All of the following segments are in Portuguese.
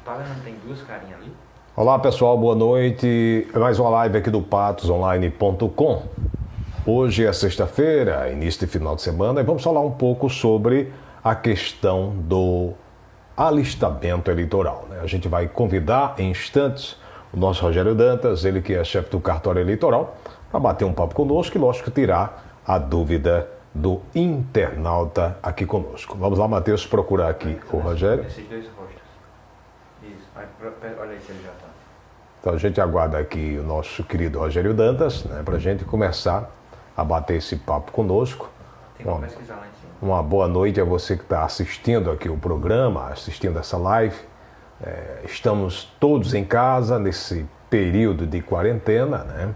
Parando, tem duas carinhas ali. Olá pessoal, boa noite. Mais uma live aqui do patosonline.com. Hoje é sexta-feira, início de final de semana, e vamos falar um pouco sobre a questão do alistamento eleitoral. A gente vai convidar em instantes o nosso Rogério Dantas, ele que é chefe do cartório eleitoral, para bater um papo conosco e, lógico, tirar a dúvida do internauta aqui conosco. Vamos lá, Matheus, procurar aqui o Rogério. Esses dois rostos. Isso. Olha aí se ele já tá. Então a gente aguarda aqui o nosso querido Rogério Dantas, para a gente começar a bater esse papo conosco. Tem como pesquisar lá em cima. Uma boa noite a você que está assistindo aqui o programa, assistindo essa live. Estamos todos em casa nesse período de quarentena, né?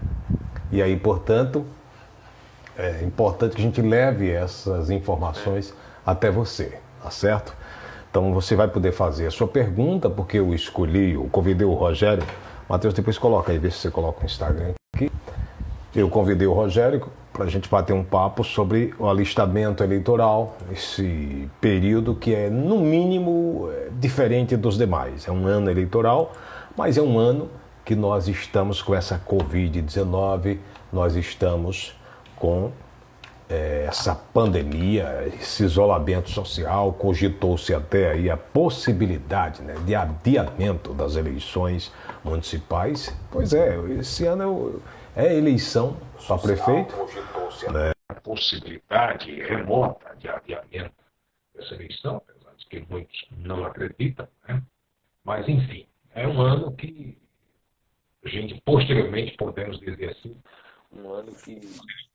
E aí, portanto, é importante que a gente leve essas informações até você, tá certo? Então você vai poder fazer a sua pergunta, porque eu convidei o Rogério. Matheus, depois coloca aí, vê se você coloca o Instagram aqui. Eu convidei o Rogério para a gente bater um papo sobre o alistamento eleitoral, esse período que é, no mínimo, diferente dos demais. É um ano eleitoral, mas é um ano que nós estamos com essa Covid-19, nós estamos com essa pandemia, esse isolamento social. Cogitou-se até aí a possibilidade, de adiamento das eleições municipais. Pois é, esse ano é eleição para prefeito. Cogitou-se a possibilidade remota de adiamento dessa eleição, apesar de que muitos não acreditam, né? Mas enfim, é um ano que a gente posteriormente podemos dizer assim, um ano que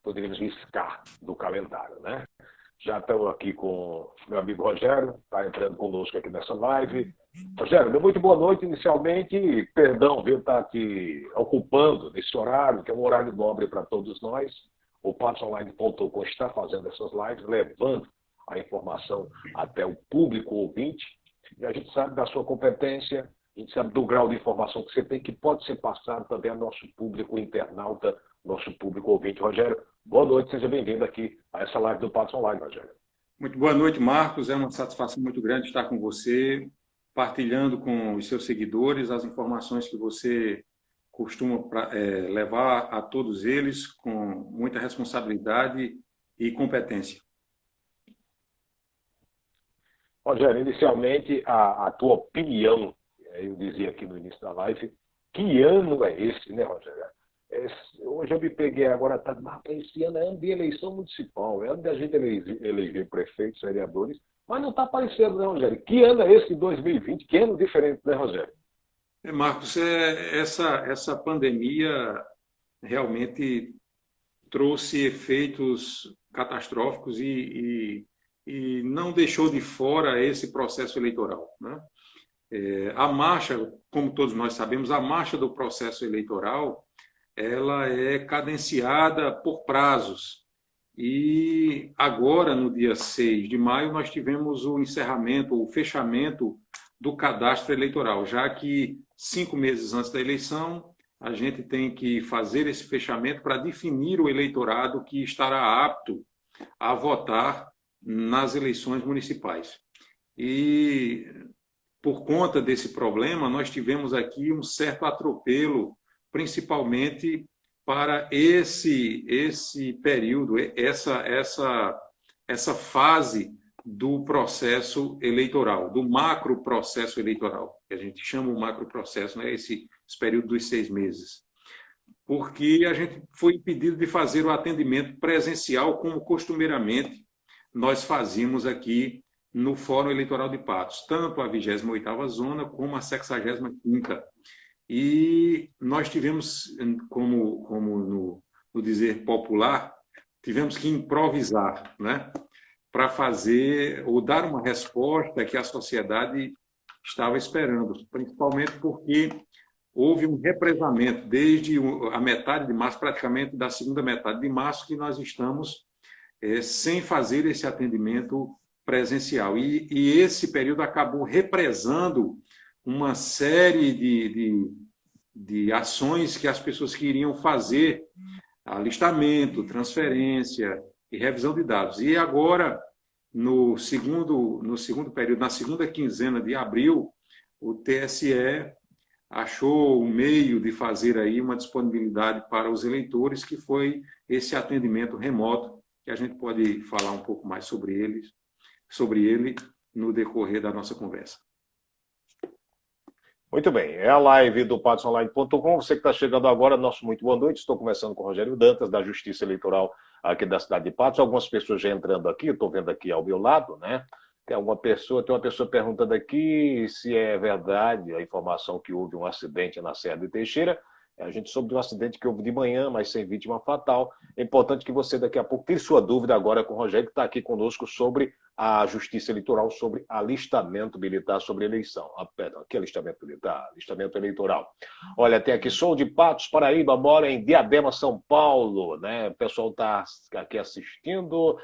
poderíamos riscar do calendário, né? Já estamos aqui com meu amigo Rogério, está entrando conosco aqui nessa live. Rogério, meu muito boa noite inicialmente. Perdão, viu, estar aqui ocupando nesse horário, que é um horário nobre para todos nós. O patosonline.com está fazendo essas lives, levando a informação até o público ouvinte. E a gente sabe da sua competência, a gente sabe do grau de informação que você tem, que pode ser passado também ao nosso público internauta, nosso público ouvinte. Rogério, boa noite, seja bem-vindo aqui a essa live do Patos Online, Rogério. Muito boa noite, Marcos. É uma satisfação muito grande estar com você, partilhando com os seus seguidores as informações que você costuma levar a todos eles com muita responsabilidade e competência. Rogério, inicialmente, a tua opinião, eu dizia aqui no início da live, que ano é esse, né, Rogério? Hoje eu me peguei agora, esse ano é ano de eleição municipal, é ano de a gente eleger prefeitos, vereadores, mas não está aparecendo, né, Rogério? Que ano é esse 2020? Que ano diferente, né, Rogério? Marcos, essa pandemia realmente trouxe efeitos catastróficos e não deixou de fora esse processo eleitoral, né? A marcha, como todos nós sabemos, a marcha do processo eleitoral ela é cadenciada por prazos. E agora, no dia 6 de maio, nós tivemos o encerramento, o fechamento do cadastro eleitoral, já que 5 meses antes da eleição, a gente tem que fazer esse fechamento para definir o eleitorado que estará apto a votar nas eleições municipais. E, por conta desse problema, nós tivemos aqui um certo atropelo, principalmente para esse período, essa fase do processo eleitoral, do macro processo eleitoral, que a gente chama o macro processo, né? Esse período dos 6 meses. Porque a gente foi impedido de fazer o atendimento presencial como costumeiramente nós fazíamos aqui no Fórum Eleitoral de Patos, tanto a 28ª Zona como a 65ª. E nós tivemos, como no dizer popular, tivemos que improvisar, né, para fazer ou dar uma resposta que a sociedade estava esperando, principalmente porque houve um represamento desde a metade de março, praticamente da segunda metade de março, que nós estamos sem fazer esse atendimento presencial. E esse período acabou represando uma série de ações que as pessoas queriam fazer, alistamento, transferência e revisão de dados. E agora, no segundo período, na segunda quinzena de abril, o TSE achou o meio de fazer aí uma disponibilidade para os eleitores, que foi esse atendimento remoto, que a gente pode falar um pouco mais sobre ele no decorrer da nossa conversa. Muito bem, é a live do patsonline.com. Você que está chegando agora, nosso muito boa noite. Estou conversando com o Rogério Dantas, da Justiça Eleitoral aqui da cidade de Patos. Algumas pessoas já entrando aqui, estou vendo aqui ao meu lado, né? Tem uma pessoa perguntando aqui se é verdade a informação que houve um acidente na Serra de Teixeira. A gente soube de um acidente que houve de manhã, mas sem vítima fatal. É importante que você daqui a pouco tire sua dúvida agora com o Rogério, que está aqui conosco sobre a Justiça Eleitoral, sobre alistamento militar, sobre eleição. Perdão, aqui é alistamento militar, alistamento eleitoral. Olha, tem aqui, sou de Patos, Paraíba, moro em Diadema, São Paulo, né? O pessoal está aqui assistindo.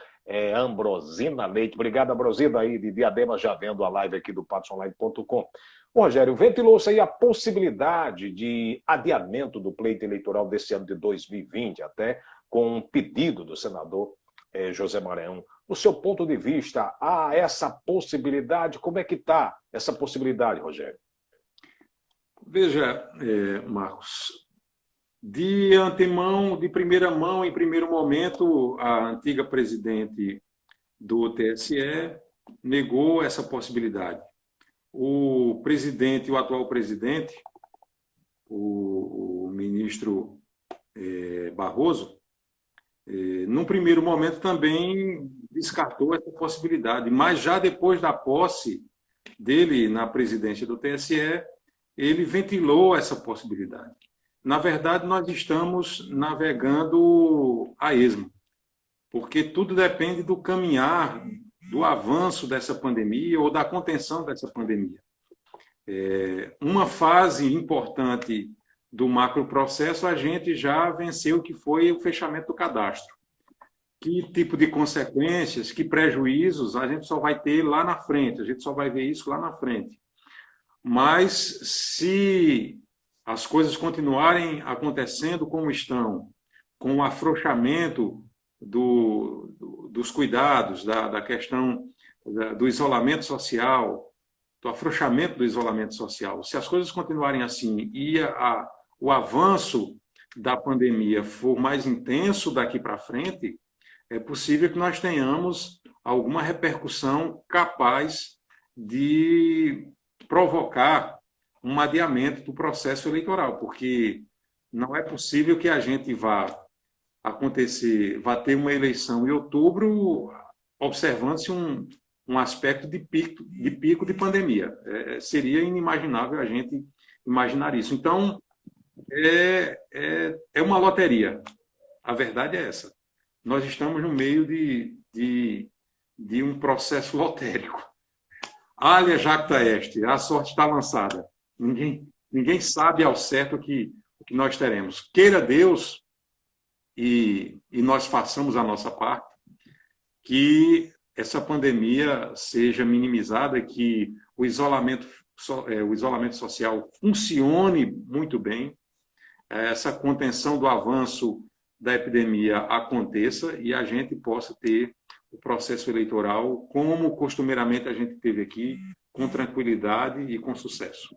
Ambrosina Leite, obrigado, Ambrosina, aí de Diadema, já vendo a live aqui do patsonline.com. Rogério, ventilou-se aí a possibilidade de adiamento do pleito eleitoral desse ano de 2020, até com um pedido do senador José Maranhão. Do seu ponto de vista, há essa possibilidade? Como é que está essa possibilidade, Rogério? Veja, Marcos, de antemão, de primeira mão, em primeiro momento, a antiga presidente do TSE negou essa possibilidade. O presidente, o atual presidente, o ministro Barroso, num primeiro momento também descartou essa possibilidade, mas já depois da posse dele na presidência do TSE, ele ventilou essa possibilidade. Na verdade, nós estamos navegando a esmo, porque tudo depende do caminhar, do avanço dessa pandemia ou da contenção dessa pandemia. Uma fase importante do macroprocesso, a gente já venceu, que foi o fechamento do cadastro. Que tipo de consequências, que prejuízos, a gente só vai ter lá na frente, a gente só vai ver isso lá na frente. Mas se as coisas continuarem acontecendo como estão, com o afrouxamento dos cuidados, da questão do isolamento social, do afrouxamento do isolamento social, se as coisas continuarem assim e o avanço da pandemia for mais intenso daqui para frente, é possível que nós tenhamos alguma repercussão capaz de provocar um adiamento do processo eleitoral, porque não é possível que a gente vá ter uma eleição em outubro observando-se um aspecto de pico de pandemia. Seria inimaginável a gente imaginar isso. Então, é uma loteria. A verdade é essa. Nós estamos no meio de um processo lotérico. Alia jacta est, a sorte está lançada. Ninguém sabe ao certo o que nós teremos. Queira Deus, e nós façamos a nossa parte, que essa pandemia seja minimizada, que o isolamento social funcione muito bem, essa contenção do avanço da epidemia aconteça e a gente possa ter o processo eleitoral como costumeiramente a gente teve aqui, com tranquilidade e com sucesso.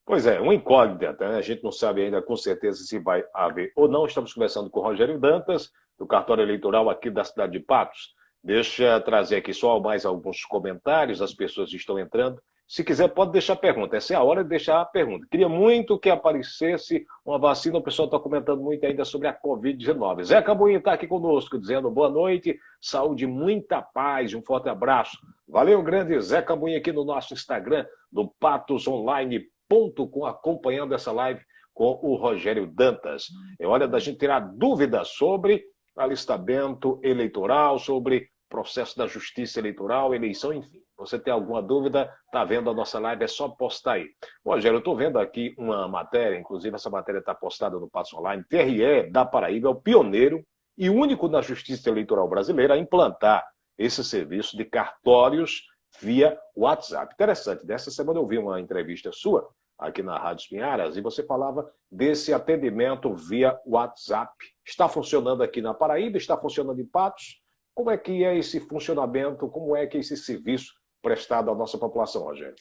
Pois é, uma incógnita, né? A gente não sabe ainda com certeza se vai haver ou não. Estamos conversando com o Rogério Dantas, do cartório eleitoral aqui da cidade de Patos. Deixa eu trazer aqui só mais alguns comentários, as pessoas estão entrando. Se quiser, pode deixar pergunta. Essa é a hora de deixar a pergunta. Queria muito que aparecesse uma vacina. O pessoal está comentando muito ainda sobre a Covid-19. Zé Cambuinho está aqui conosco, dizendo boa noite, saúde, muita paz, um forte abraço. Valeu, grande Zé Cambuinho, aqui no nosso Instagram, do patosonline.com, acompanhando essa live com o Rogério Dantas. É hora da gente tirar dúvidas sobre alistamento eleitoral, sobre processo da justiça eleitoral, eleição, enfim. Você tem alguma dúvida, está vendo a nossa live, é só postar aí. Rogério, eu estou vendo aqui uma matéria, inclusive essa matéria está postada no Patos Online. TRE da Paraíba é o pioneiro e único na justiça eleitoral brasileira a implantar esse serviço de cartórios via WhatsApp. Interessante, dessa semana eu vi uma entrevista sua aqui na Rádio Espinharas e você falava desse atendimento via WhatsApp. Está funcionando aqui na Paraíba, está funcionando em Patos. Como é que é esse funcionamento, como é que esse serviço prestado à nossa população, Rogério?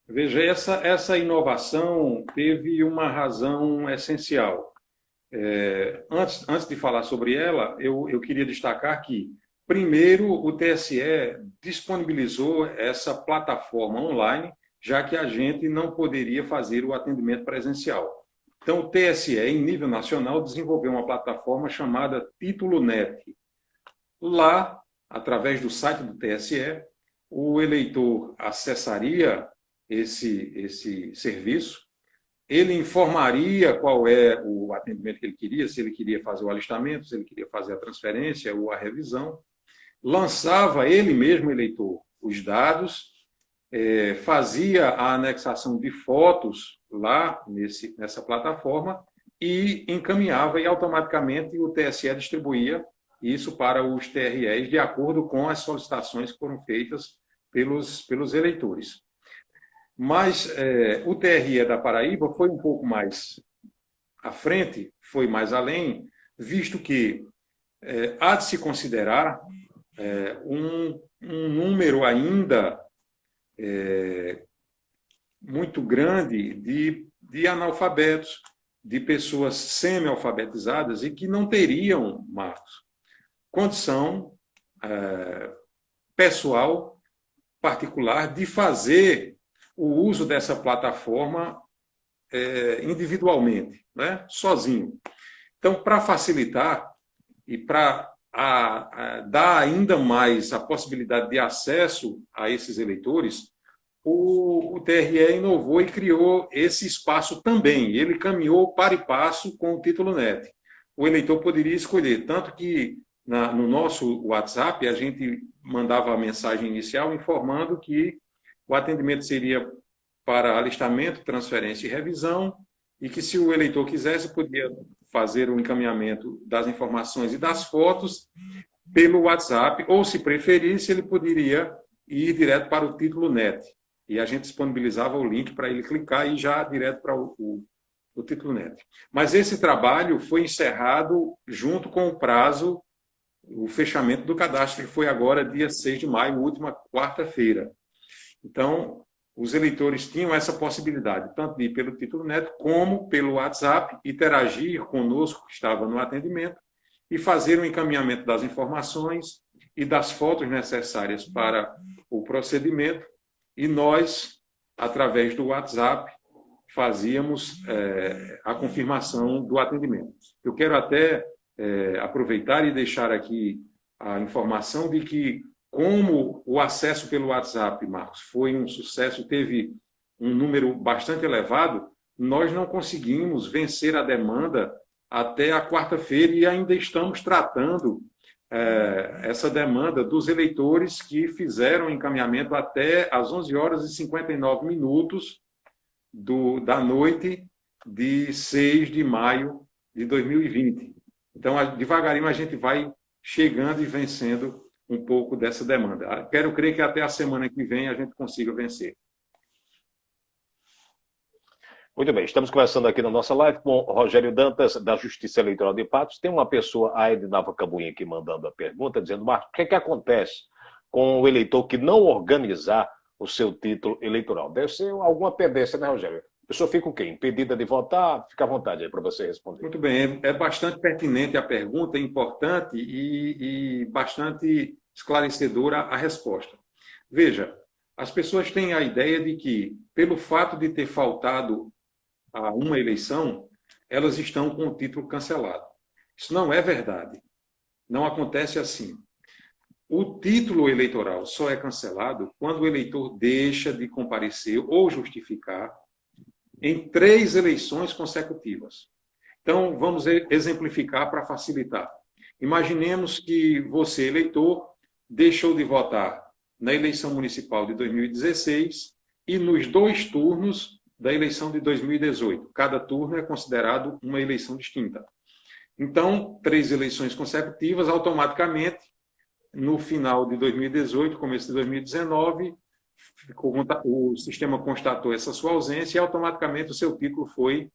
Veja, essa inovação teve uma razão essencial. Antes de falar sobre ela, eu queria destacar que, primeiro, o TSE disponibilizou essa plataforma online, já que a gente não poderia fazer o atendimento presencial. Então, o TSE, em nível nacional, desenvolveu uma plataforma chamada Título Net. Lá, através do site do TSE, o eleitor acessaria esse serviço, ele informaria qual é o atendimento que ele queria, se ele queria fazer o alistamento, se ele queria fazer a transferência ou a revisão, lançava ele mesmo, eleitor, os dados, fazia a anexação de fotos lá nessa plataforma e encaminhava, e automaticamente o TSE distribuía isso para os TREs de acordo com as solicitações que foram feitas pelos eleitores. Mas o TRE da Paraíba foi um pouco mais à frente, foi mais além, visto que há de se considerar um número ainda muito grande de analfabetos, de pessoas semi-alfabetizadas e que não teriam, Marcos, condição pessoal particular de fazer o uso dessa plataforma individualmente, né? Sozinho. Então, para facilitar e para dar ainda mais a possibilidade de acesso a esses eleitores, o TRE inovou e criou esse espaço também. Ele caminhou para e passo com o Título Net. O eleitor poderia escolher, tanto que no nosso WhatsApp a gente mandava a mensagem inicial informando que o atendimento seria para alistamento, transferência e revisão, e que, se o eleitor quisesse, podia fazer o encaminhamento das informações e das fotos pelo WhatsApp, ou, se preferisse, ele poderia ir direto para o Título Net. E a gente disponibilizava o link para ele clicar e ir já direto para o Título Net. Mas esse trabalho foi encerrado junto com o prazo, o fechamento do cadastro, que foi agora, dia 6 de maio, última quarta-feira. Então, os eleitores tinham essa possibilidade, tanto de ir pelo Título Net, como pelo WhatsApp, interagir conosco, que estava no atendimento, e fazer o encaminhamento das informações e das fotos necessárias para o procedimento, e nós, através do WhatsApp, fazíamos a confirmação do atendimento. Eu quero até aproveitar e deixar aqui a informação de que, como o acesso pelo WhatsApp, Marcos, foi um sucesso, teve um número bastante elevado, nós não conseguimos vencer a demanda até a quarta-feira e ainda estamos tratando essa demanda dos eleitores que fizeram o encaminhamento até às 11h59 da noite de 6 de maio de 2020. Então, devagarinho, a gente vai chegando e vencendo um pouco dessa demanda. Quero crer que até a semana que vem a gente consiga vencer. Muito bem, estamos conversando aqui na nossa live com o Rogério Dantas, da Justiça Eleitoral de Patos. Tem uma pessoa, a Ednava Cambuinha, aqui mandando a pergunta, dizendo: Marcos, o que acontece com o eleitor que não organizar o seu título eleitoral? Deve ser alguma pendência, né, Rogério? A pessoa fica o quê? Impedida de votar? Fica à vontade aí para você responder. Muito bem, é bastante pertinente a pergunta, é importante e bastante esclarecedora a resposta. Veja, as pessoas têm a ideia de que, pelo fato de ter faltado a uma eleição, elas estão com o título cancelado. Isso não é verdade. Não acontece assim. O título eleitoral só é cancelado quando o eleitor deixa de comparecer ou justificar em 3 eleições consecutivas. Então, vamos exemplificar para facilitar. Imaginemos que você, eleitor, deixou de votar na eleição municipal de 2016 e nos 2 turnos da eleição de 2018. Cada turno é considerado uma eleição distinta. Então, 3 eleições consecutivas, automaticamente, no final de 2018, começo de 2019, o sistema constatou essa sua ausência e automaticamente o seu título foi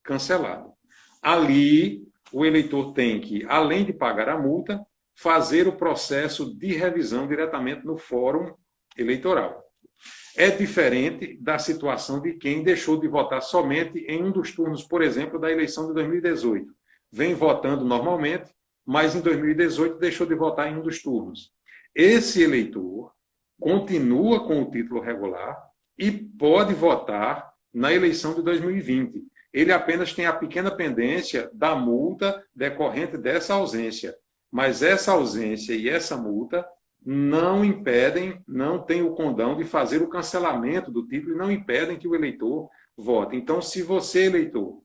cancelado. Ali, o eleitor tem que, além de pagar a multa, fazer o processo de revisão diretamente no fórum eleitoral. É diferente da situação de quem deixou de votar somente em um dos turnos, por exemplo, da eleição de 2018. Vem votando normalmente, mas em 2018 deixou de votar em um dos turnos. Esse eleitor continua com o título regular e pode votar na eleição de 2020. Ele apenas tem a pequena pendência da multa decorrente dessa ausência. Mas essa ausência e essa multa não impedem, não tem o condão de fazer o cancelamento do título e não impedem que o eleitor vote. Então, se você, eleitor,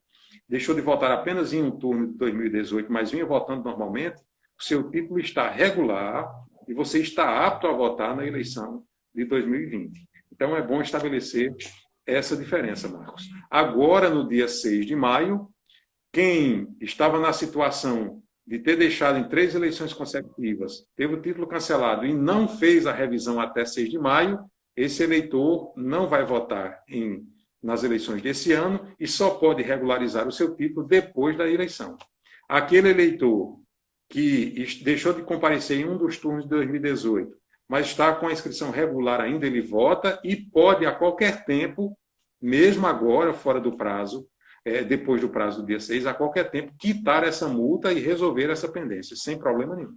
deixou de votar apenas em um turno de 2018, mas vinha votando normalmente, o seu título está regular e você está apto a votar na eleição de 2020. Então, é bom estabelecer essa diferença, Marcos. Agora, no dia 6 de maio, quem estava na situação de ter deixado em 3 eleições consecutivas, teve o título cancelado e não fez a revisão até 6 de maio, esse eleitor não vai votar nas eleições desse ano e só pode regularizar o seu título depois da eleição. Aquele eleitor que deixou de comparecer em um dos turnos de 2018, mas está com a inscrição regular ainda, ele vota e pode, a qualquer tempo, mesmo agora, fora do prazo, depois do prazo do dia 6, a qualquer tempo, quitar essa multa e resolver essa pendência, sem problema nenhum.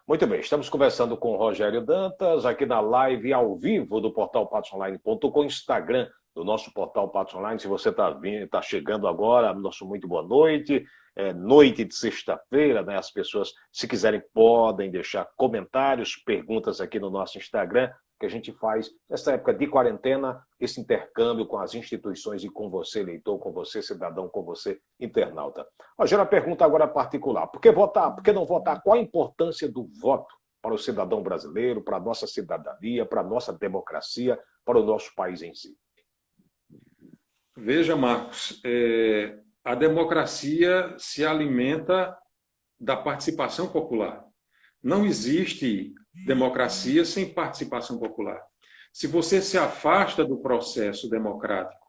Muito bem, estamos conversando com o Rogério Dantas, aqui na live ao vivo do portal patosonline.com, Instagram do nosso portal Patos Online. Se você está chegando agora, nosso muito boa noite. Noite de sexta-feira, né? As pessoas, se quiserem, podem deixar comentários, perguntas aqui no nosso Instagram, que a gente faz nessa época de quarentena, esse intercâmbio com as instituições e com você, eleitor, com você, cidadão, com você, internauta. Rogério, a pergunta agora particular. Por que votar? Por que não votar? Qual a importância do voto para o cidadão brasileiro, para a nossa cidadania, para a nossa democracia, para o nosso país em si? Veja, Marcos, a democracia se alimenta da participação popular. Não existe democracia sem participação popular. Se você se afasta do processo democrático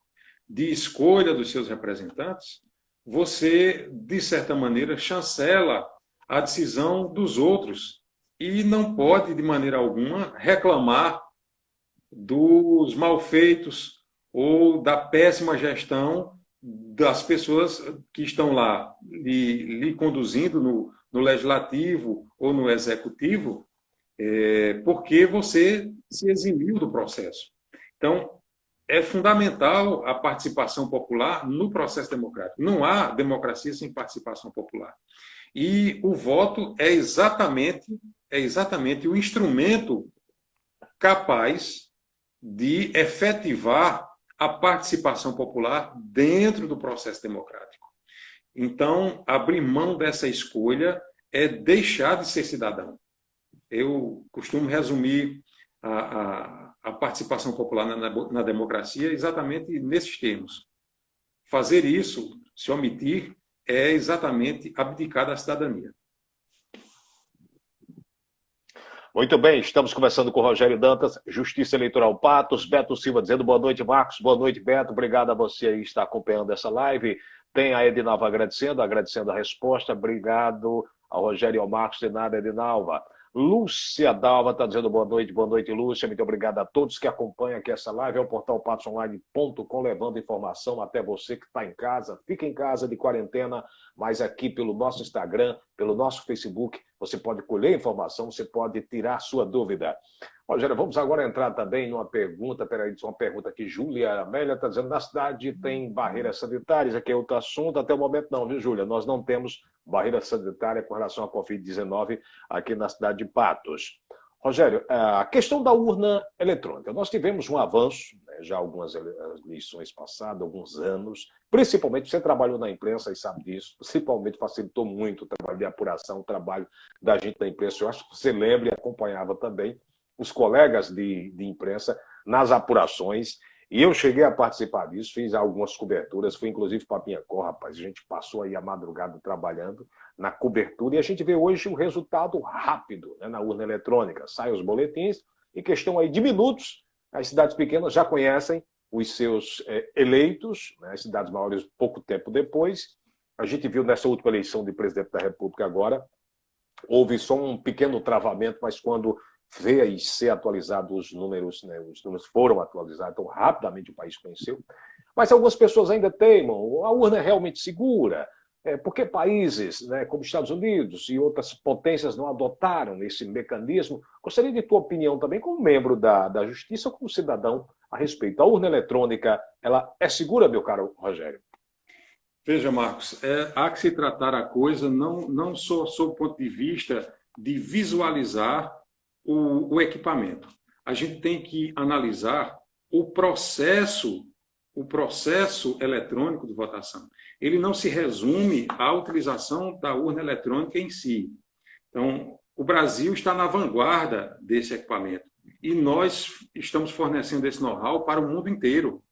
de escolha dos seus representantes, você, de certa maneira, chancela a decisão dos outros e não pode, de maneira alguma, reclamar dos malfeitos ou da péssima gestão das pessoas que estão lá lhe conduzindo no legislativo ou no executivo, porque você se eximiu do processo. Então, é fundamental a participação popular no processo democrático. Não há democracia sem participação popular. E o voto é exatamente o instrumento capaz de efetivar a participação popular dentro do processo democrático. Então, abrir mão dessa escolha é deixar de ser cidadão. Eu costumo resumir a participação popular na democracia exatamente nesses termos. Fazer isso, se omitir, é exatamente abdicar da cidadania. Muito bem, estamos conversando com o Rogério Dantas, Justiça Eleitoral Patos. Beto Silva dizendo boa noite, Marcos. Boa noite, Beto. Obrigado a você aí que está acompanhando essa live. Tem a Edinalva agradecendo a resposta. Obrigado ao Rogério e ao Marcos. De nada, Edinalva. Lúcia Dalva está dizendo boa noite, Lúcia. Muito obrigado a todos que acompanham aqui essa live. É o portal patosonline.com, levando informação até você que está em casa. Fica em casa de quarentena, mas aqui pelo nosso Instagram, pelo nosso Facebook, você pode colher informação, você pode tirar sua dúvida. Rogério, vamos agora entrar também numa pergunta, uma pergunta aqui, Júlia Amélia está dizendo, na cidade tem barreiras sanitárias, aqui é outro assunto, até o momento não, viu, Júlia? Nós não temos barreira sanitária com relação à Covid-19 aqui na cidade de Patos. Rogério, a questão da urna eletrônica, nós tivemos um avanço, né, já algumas eleições passadas, alguns anos, principalmente, você trabalhou na imprensa e sabe disso, principalmente facilitou muito o trabalho de apuração, o trabalho da gente da imprensa, eu acho que você lembra e acompanhava também os colegas de imprensa nas apurações, e eu cheguei a participar disso, fiz algumas coberturas, fui inclusive para Pinhacó, rapaz, a gente passou aí a madrugada trabalhando na cobertura, e a gente vê hoje o resultado rápido, né, na urna eletrônica. Saem os boletins, em questão aí de minutos, as cidades pequenas já conhecem os seus eleitos, né, as cidades maiores pouco tempo depois. A gente viu nessa última eleição de presidente da República agora, houve só um pequeno travamento, mas quando ver e ser atualizado os números, né? Os números foram atualizados tão rapidamente, o país conheceu. Mas algumas pessoas ainda teimam, a urna é realmente segura. Por que países, né, como Estados Unidos e outras potências não adotaram esse mecanismo? Gostaria de tua opinião também, como membro da Justiça, como cidadão, a respeito. A urna eletrônica, ela é segura, meu caro Rogério? Veja, Marcos, há que se tratar a coisa não só sob o ponto de vista de visualizar o equipamento. A gente tem que analisar o processo eletrônico de votação. Ele não se resume à utilização da urna eletrônica em si. Então, o Brasil está na vanguarda desse equipamento e nós estamos fornecendo esse know-how para o mundo inteiro.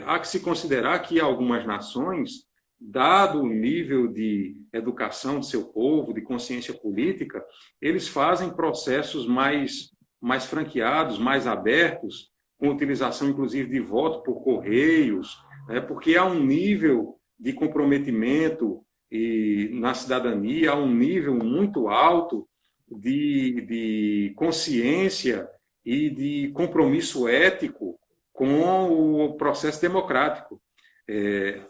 Há que se considerar que algumas nações, dado o nível de educação de seu povo, de consciência política, eles fazem processos mais franqueados, mais abertos, com utilização, inclusive, de voto por correios, né, porque há um nível de comprometimento na cidadania, há um nível muito alto de consciência e de compromisso ético com o processo democrático.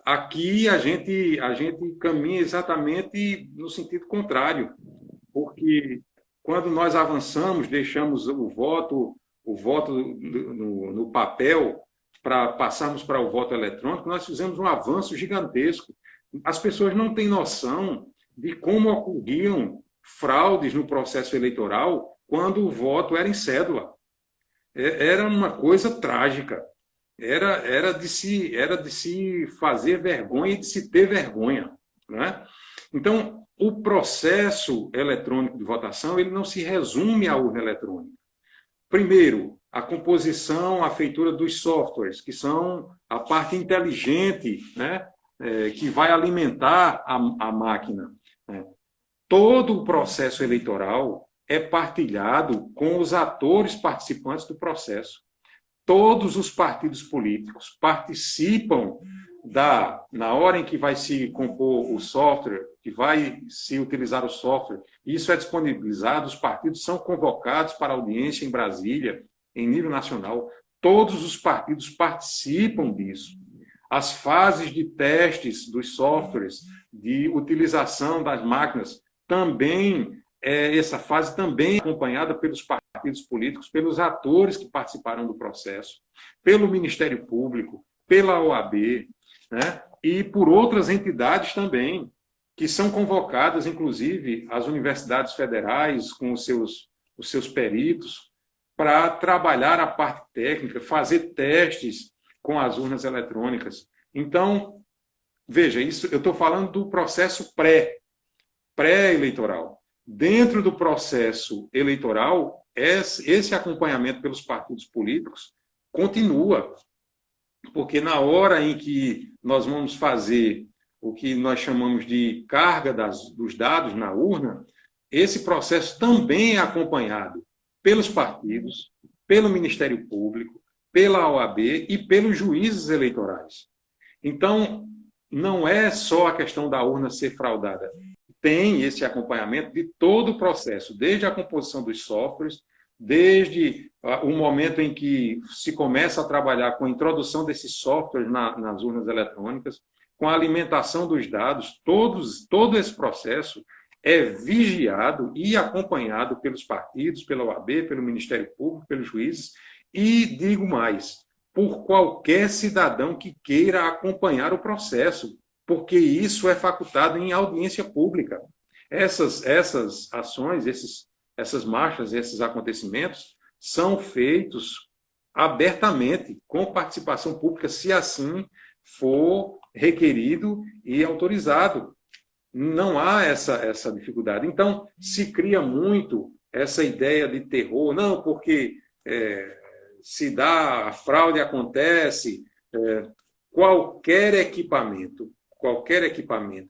Aqui a gente caminha exatamente no sentido contrário, porque quando nós avançamos, deixamos o voto no papel para passarmos para o voto eletrônico, nós fizemos um avanço gigantesco. As pessoas não têm noção de como ocorriam fraudes no processo eleitoral quando o voto era em cédula. Era uma coisa trágica. Era de se fazer vergonha e de se ter vergonha, né? Então, o processo eletrônico de votação ele não se resume à urna eletrônica. Primeiro, a composição, a feitura dos softwares, que são a parte inteligente, né, que vai alimentar a máquina. Né? Todo o processo eleitoral é partilhado com os atores participantes do processo. Todos os partidos políticos participam na hora em que vai se compor o software, que vai se utilizar o software, isso é disponibilizado, os partidos são convocados para audiência em Brasília, em nível nacional, todos os partidos participam disso. As fases de testes dos softwares, de utilização das máquinas, também, essa fase também é acompanhada pelos partidos políticos, pelos atores que participaram do processo, pelo Ministério Público, pela OAB, né? E por outras entidades também, que são convocadas, inclusive, as universidades federais com os seus peritos, para trabalhar a parte técnica, fazer testes com as urnas eletrônicas. Então, veja, isso eu estou falando do processo pré-eleitoral. Dentro do processo eleitoral, esse acompanhamento pelos partidos políticos continua, porque na hora em que nós vamos fazer o que nós chamamos de carga dos dados na urna, esse processo também é acompanhado pelos partidos, pelo Ministério Público, pela OAB e pelos juízes eleitorais. Então, não é só a questão da urna ser fraudada. Tem esse acompanhamento de todo o processo, desde a composição dos softwares, desde o momento em que se começa a trabalhar com a introdução desses softwares nas urnas eletrônicas, com a alimentação dos dados, todo esse processo é vigiado e acompanhado pelos partidos, pela OAB, pelo Ministério Público, pelos juízes, e digo mais, por qualquer cidadão que queira acompanhar o processo, porque isso é facultado em audiência pública. Essas ações, essas marchas, esses acontecimentos são feitos abertamente, com participação pública, se assim for requerido e autorizado. Não há essa dificuldade. Então, se cria muito essa ideia de terror, não, porque se dá, a fraude acontece, qualquer equipamento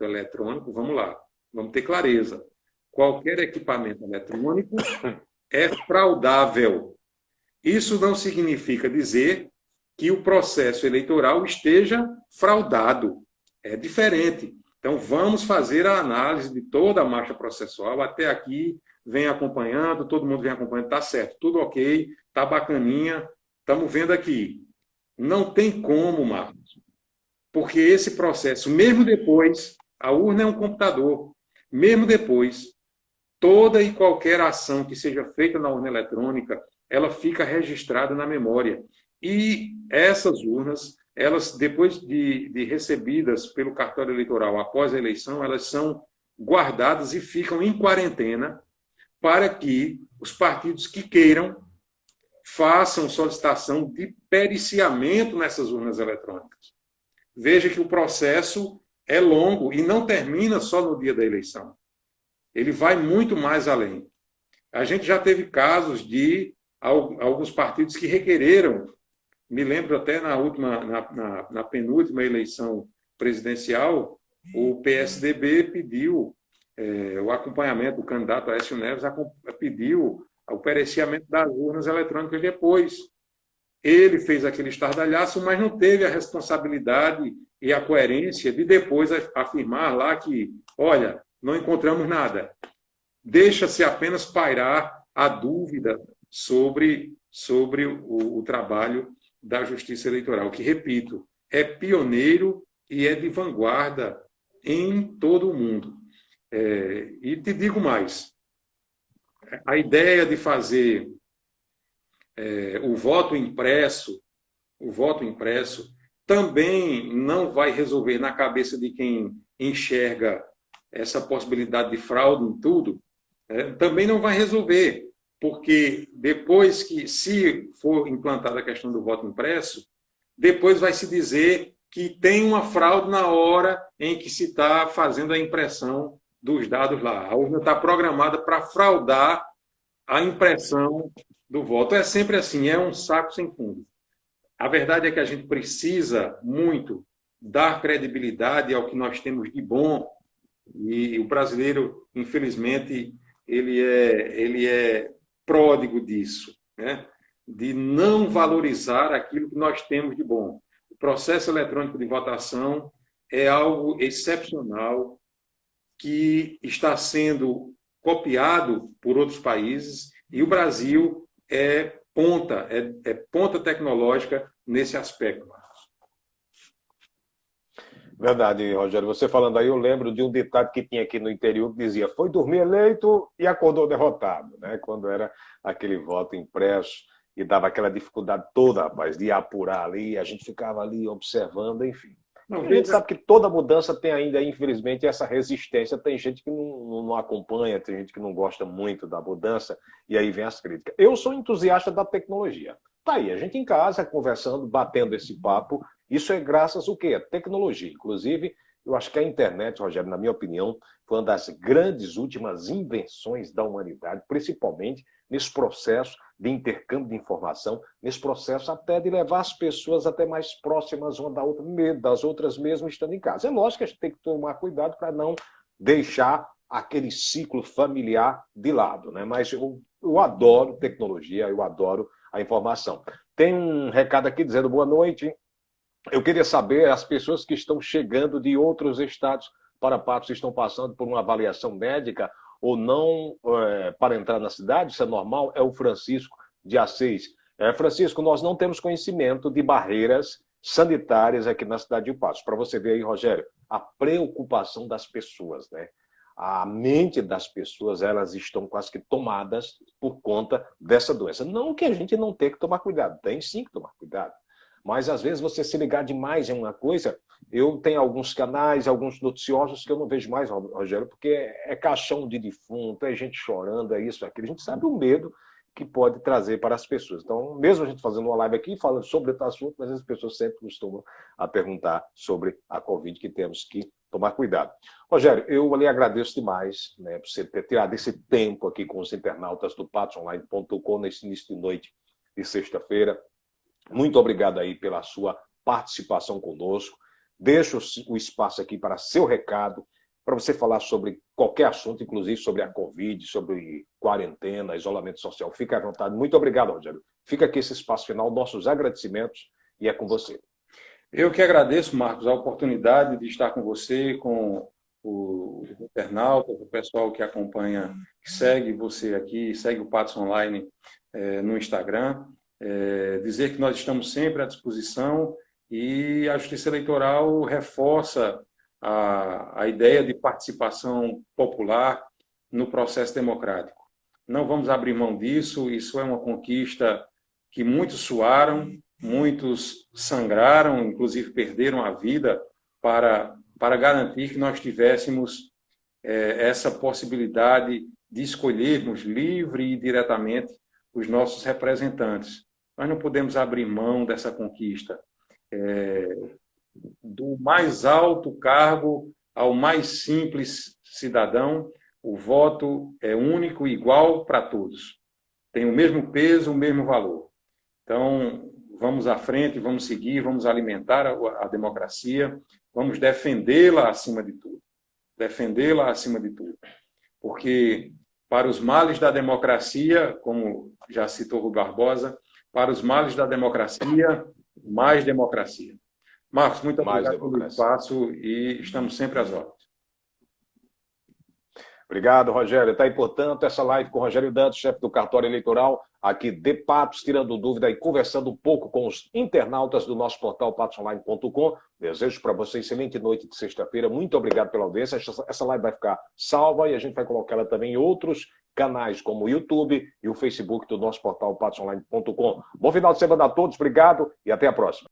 eletrônico, vamos lá, vamos ter clareza, qualquer equipamento eletrônico é fraudável. Isso não significa dizer que o processo eleitoral esteja fraudado. É diferente. Então, vamos fazer a análise de toda a marcha processual. Até aqui, vem acompanhando, todo mundo vem acompanhando, tá certo, tudo ok, tá bacaninha, estamos vendo aqui. Não tem como, Marcos, porque esse processo, mesmo depois, a urna é um computador, mesmo depois, toda e qualquer ação que seja feita na urna eletrônica, ela fica registrada na memória. E essas urnas, elas, depois de recebidas pelo cartório eleitoral após a eleição, elas são guardadas e ficam em quarentena para que os partidos que queiram façam solicitação de periciamento nessas urnas eletrônicas. Veja que o processo é longo e não termina só no dia da eleição. Ele vai muito mais além. A gente já teve casos de alguns partidos que requereram, me lembro até na penúltima eleição presidencial, o PSDB pediu o acompanhamento, o candidato Aécio Neves pediu o periciamento das urnas eletrônicas depois. Ele fez aquele estardalhaço, mas não teve a responsabilidade e a coerência de depois afirmar lá que, olha, não encontramos nada. Deixa-se apenas pairar a dúvida sobre o trabalho da Justiça Eleitoral, que, repito, é pioneiro e é de vanguarda em todo o mundo. E te digo mais, a ideia de fazer o voto impresso também não vai resolver na cabeça de quem enxerga essa possibilidade de fraude em tudo, também não vai resolver, porque depois que, se for implantada a questão do voto impresso, depois vai se dizer que tem uma fraude na hora em que se está fazendo a impressão dos dados lá. A urna está programada para fraudar a impressão do voto. É sempre assim, é um saco sem fundo. A verdade é que a gente precisa muito dar credibilidade ao que nós temos de bom, e o brasileiro, infelizmente, ele é pródigo disso, né? De não valorizar aquilo que nós temos de bom. O processo eletrônico de votação é algo excepcional que está sendo copiado por outros países, e o Brasil é ponta tecnológica nesse aspecto. Verdade, Rogério. Você falando aí, eu lembro de um ditado que tinha aqui no interior que dizia: foi dormir eleito e acordou derrotado, né? Quando era aquele voto impresso e dava aquela dificuldade toda, rapaz, de apurar ali, a gente ficava ali observando, enfim. A gente sabe que toda mudança tem ainda, infelizmente, essa resistência. Tem gente que não acompanha, tem gente que não gosta muito da mudança, e aí vem as críticas. Eu sou entusiasta da tecnologia. Tá aí, a gente em casa, conversando, batendo esse papo. Isso é graças ao quê? A tecnologia. Inclusive, eu acho que a internet, Rogério, na minha opinião, foi uma das grandes últimas invenções da humanidade, principalmente nesse processo de intercâmbio de informação, nesse processo até de levar as pessoas até mais próximas uma da outra, das outras mesmo estando em casa. É lógico que a gente tem que tomar cuidado para não deixar aquele ciclo familiar de lado, né? Mas eu adoro tecnologia, eu adoro a informação. Tem um recado aqui dizendo boa noite. Eu queria saber, as pessoas que estão chegando de outros estados para Patos estão passando por uma avaliação médica ou não para entrar na cidade? Isso é normal? É o Francisco de Assis. Francisco, nós não temos conhecimento de barreiras sanitárias aqui na cidade de Patos. Para você ver aí, Rogério, a preocupação das pessoas, né? A mente das pessoas, elas estão quase que tomadas por conta dessa doença. Não que a gente não tenha que tomar cuidado, tem sim que tomar cuidado. Mas, às vezes, você se ligar demais em uma coisa... Eu tenho alguns canais, alguns noticiosos que eu não vejo mais, Rogério, porque é caixão de defunto, é gente chorando, é isso, é aquilo. A gente sabe o medo que pode trazer para as pessoas. Então, mesmo a gente fazendo uma live aqui, falando sobre esse assunto, mas as pessoas sempre costumam a perguntar sobre a Covid, que temos que tomar cuidado. Rogério, eu lhe agradeço demais, né, por você ter tirado esse tempo aqui com os internautas do patosonline.com nesse início de noite de sexta-feira. Muito obrigado aí pela sua participação conosco. Deixo o espaço aqui para seu recado, para você falar sobre qualquer assunto, inclusive sobre a Covid, sobre quarentena, isolamento social. Fique à vontade. Muito obrigado, Rogério. Fica aqui esse espaço final, nossos agradecimentos, e é com você. Eu que agradeço, Marcos, a oportunidade de estar com você, com os internautas, o pessoal que acompanha, que segue você aqui, segue o Patos Online no Instagram, dizer que nós estamos sempre à disposição e a Justiça Eleitoral reforça a ideia de participação popular no processo democrático. Não vamos abrir mão disso, isso é uma conquista que muitos suaram, muitos sangraram, inclusive perderam a vida para garantir que nós tivéssemos essa possibilidade de escolhermos livre e diretamente os nossos representantes. Nós não podemos abrir mão dessa conquista. Do mais alto cargo ao mais simples cidadão, o voto é único e igual para todos. Tem o mesmo peso, o mesmo valor. Então, vamos à frente, vamos seguir, vamos alimentar a democracia, vamos defendê-la acima de tudo. Defendê-la acima de tudo. Porque, para os males da democracia, como já citou Rui Barbosa, para os males da democracia, mais democracia. Marcos, muito obrigado pelo espaço e estamos sempre às ordens. Obrigado, Rogério. Está aí, portanto, essa live com o Rogério Dantas, chefe do cartório eleitoral, aqui de Patos, tirando dúvida e conversando um pouco com os internautas do nosso portal patosonline.com. Desejo para você excelente noite de sexta-feira. Muito obrigado pela audiência. Essa live vai ficar salva e a gente vai colocá-la também em outros canais, como o YouTube e o Facebook do nosso portal patosonline.com. Bom final de semana a todos, obrigado e até a próxima.